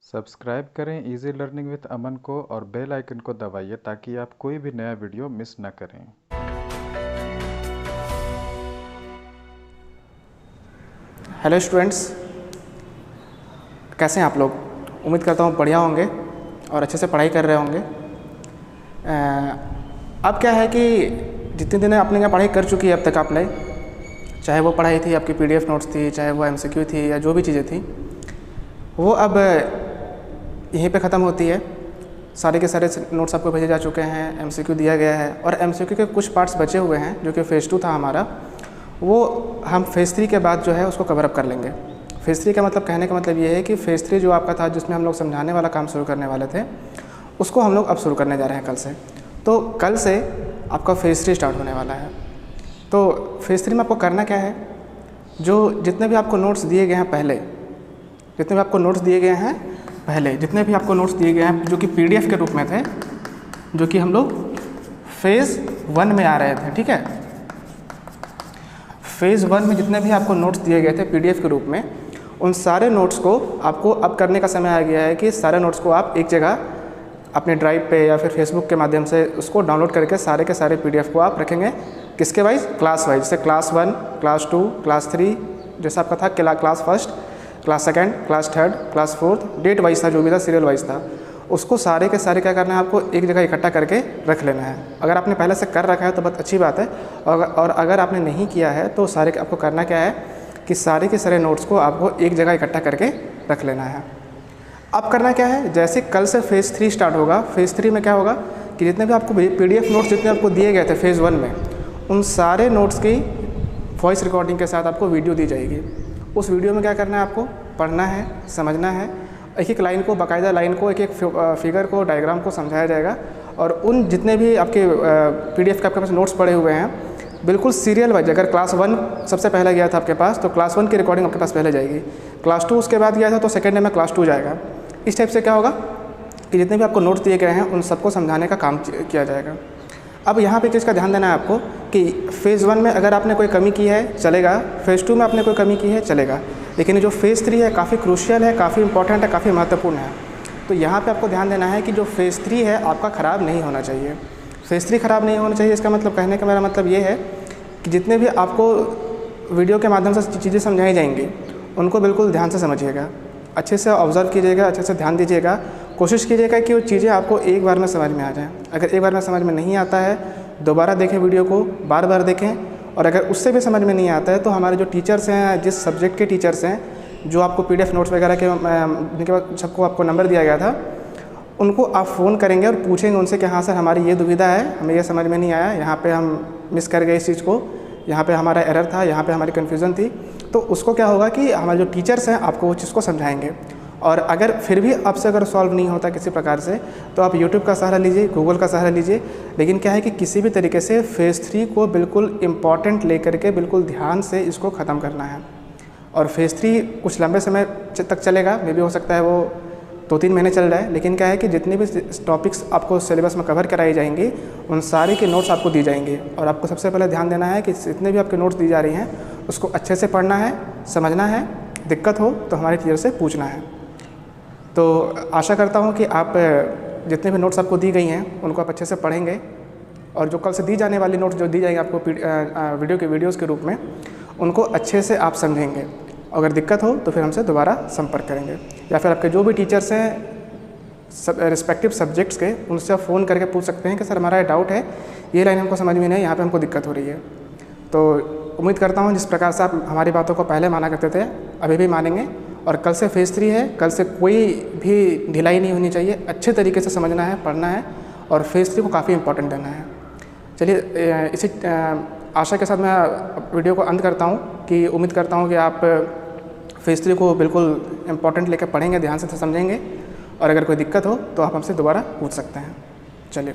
Subscribe करें easy learning with अमन को और बेल आइकन को दबाइए ताकि आप कोई भी नया वीडियो मिस न करें। हेलो स्टूडेंट्स, कैसे हैं आप लोग? उम्मीद करता हूँ बढ़िया होंगे और अच्छे से पढ़ाई कर रहे होंगे। अब क्या है कि जितने दिन आपने यहाँ पढ़ाई कर चुकी है अब तक आपने, चाहे वो पढ़ाई थी आपकी पीडीएफ नोट्स थी, चाहे वो एमसीक्यू थी या जो भी चीज़ें थी, वो अब यहीं पे ख़त्म होती है। सारे के सारे नोट्स आपको भेजे जा चुके हैं, एमसीक्यू दिया गया है और एमसीक्यू के कुछ पार्ट्स बचे हुए हैं जो कि फ़ेज़ 2 था हमारा, वो हम फ़ेज़ 3 के बाद जो है उसको कवर अप कर लेंगे। फ़ेज़ 3 का मतलब, कहने का मतलब ये है कि फ़ेज़ 3 जो आपका था जिसमें हम लोग समझाने वाला काम शुरू करने वाले थे, उसको हम लोग अब शुरू करने जा रहे हैं कल से। तो कल से आपका फ़ेज़ 3 स्टार्ट होने वाला है। तो फ़ेज़ 3 में आपको करना क्या है, जो जितने भी आपको नोट्स दिए गए हैं पहले, जितने भी आपको नोट्स दिए हैं जो कि पीडीएफ के रूप में थे, जो कि हम लोग फ़ेज़ 1 में आ रहे थे, ठीक है। फ़ेज़ 1 में जितने भी आपको नोट्स दिए गए थे पीडीएफ के रूप में, उन सारे नोट्स को आपको अब करने का समय आ गया है कि सारे नोट्स को आप एक जगह अपने ड्राइव पे या फिर फेसबुक के माध्यम से उसको डाउनलोड करके सारे के सारे पीडीएफ को आप रखेंगे। किसके वाइज? Class wise. जैसे क्लास 1, क्लास 2, क्लास 3, जैसा आपका था class first, class second, class third, class fourth, date wise था, जो भी था सीरियल वाइज था, उसको सारे के सारे क्या करना है, आपको एक जगह इकट्ठा करके रख लेना है। अगर आपने पहले से कर रखा है तो बहुत अच्छी बात है, और अगर आपने नहीं किया है तो सारे आपको करना क्या है कि सारे के सारे नोट्स को आपको एक जगह इकट्ठा करके रख लेना है। अब करना क्या है, जैसे कल से फ़ेज़ 3 स्टार्ट होगा, फ़ेज़ 3 में क्या होगा कि जितने भी आपको पीडीएफ नोट्स जितने आपको दिए गए थे फ़ेज़ 1 में, उन सारे नोट्स की वॉइस रिकॉर्डिंग के साथ आपको वीडियो दी जाएगी। उस वीडियो में क्या करना है, आपको पढ़ना है, समझना है, एक एक लाइन को, बाकायदा लाइन को, एक एक फिगर को, डायग्राम को समझाया जाएगा। और उन जितने भी आपके पीडीएफ के आपके पास नोट्स पड़े हुए हैं, बिल्कुल सीरियल वाइज, अगर क्लास 1 सबसे पहले गया था आपके पास तो क्लास 1 की रिकॉर्डिंग आपके पास पहले जाएगी, क्लास 2 उसके बाद गया था तो सेकेंड में क्लास 2 जाएगा। इस टाइप से क्या होगा कि जितने भी आपको नोट्स दिए गए हैं उन सबको समझाने का काम किया जाएगा। अब यहाँ पे चीज़ का ध्यान देना है आपको कि फ़ेज़ 1 में अगर आपने कोई कमी की है चलेगा, फ़ेज़ 2 में आपने कोई कमी की है चलेगा, लेकिन जो फ़ेज़ 3 है काफ़ी क्रूशियल है, काफ़ी इंपॉर्टेंट है, काफ़ी महत्वपूर्ण है। तो यहाँ पे आपको ध्यान देना है कि जो फ़ेज़ 3 है आपका ख़राब नहीं होना चाहिए। फ़ेज़ 3 ख़राब नहीं होना चाहिए, इसका मतलब, कहने का मेरा मतलब ये है कि जितने भी आपको वीडियो के माध्यम से चीज़ें समझाई जाएंगी उनको बिल्कुल ध्यान से समझिएगा, अच्छे से ऑब्ज़र्व कीजिएगा, अच्छे से ध्यान दीजिएगा, कोशिश कीजिएगा कि वो चीज़ें आपको एक बार में समझ में आ जाएँ। अगर एक बार में समझ में नहीं आता है, दोबारा देखें वीडियो को, बार बार देखें, और अगर उससे भी समझ में नहीं आता है तो हमारे जो टीचर्स हैं, जिस सब्जेक्ट के टीचर्स हैं, जो आपको पीडीएफ नोट्स वगैरह के जिनके बाद सबको आपको नंबर दिया गया था, उनको आप फ़ोन करेंगे और पूछेंगे उनसे कि हाँ सर, हमारी ये दुविधा है, हमें ये समझ में नहीं आया, यहाँ पे हम मिस कर गए इस चीज़ को, यहाँ पे हमारा एरर था, यहाँ पे हमारी कन्फ्यूज़न थी। तो उसको क्या होगा कि हमारे जो टीचर्स हैं आपको वो चीज़ को समझाएंगे। और अगर फिर भी आपसे अगर सॉल्व नहीं होता किसी प्रकार से, तो आप यूट्यूब का सहारा लीजिए, गूगल का सहारा लीजिए, लेकिन क्या है कि किसी भी तरीके से फ़ेज़ 3 को बिल्कुल इम्पॉर्टेंट लेकर के बिल्कुल ध्यान से इसको ख़त्म करना है। और फ़ेज़ 3 कुछ लंबे समय तक चलेगा, मे भी हो सकता है वो 2-3 महीने चल रहा है, लेकिन क्या है कि जितने भी टॉपिक्स आपको सिलेबस में कवर कराई जाएंगी उन सारे के नोट्स आपको दी जाएंगे। और आपको सबसे पहले ध्यान देना है कि जितने भी आपके नोट्स दी जा रही हैं उसको अच्छे से पढ़ना है, समझना है, दिक्कत हो तो हमारे टीचर से पूछना है। तो आशा करता हूँ कि आप जितने भी नोट्स आपको दी गई हैं उनको आप अच्छे से पढ़ेंगे, और जो कल से दी जाने वाली नोट्स जो दी जाएंगी आपको वीडियो के वीडियोज़ के रूप में, उनको अच्छे से आप समझेंगे। अगर दिक्कत हो तो फिर हमसे दोबारा संपर्क करेंगे, या फिर आपके जो भी टीचर्स हैं रिस्पेक्टिव सब्जेक्ट्स के, उनसे आप फ़ोन करके पूछ सकते हैं कि सर हमारा डाउट है, ये लाइन हमको समझ में नहीं है, यहाँ पे हमको दिक्कत हो रही है। तो उम्मीद करता हूँ जिस प्रकार से आप हमारी बातों को पहले माना करते थे अभी भी मानेंगे। और कल से फ़ेज़ 3 है, कल से कोई भी ढिलाई नहीं होनी चाहिए, अच्छे तरीके से समझना है, पढ़ना है, और फ़ेज़ 3 को काफ़ी इंपॉर्टेंट देना है। चलिए, इसी आशा के साथ मैं वीडियो को अंत करता हूँ कि उम्मीद करता हूँ कि आप फ़ेज़ 3 को बिल्कुल इम्पॉर्टेंट लेकर पढ़ेंगे, ध्यान से समझेंगे, और अगर कोई दिक्कत हो तो आप हमसे दोबारा पूछ सकते हैं। चलिए।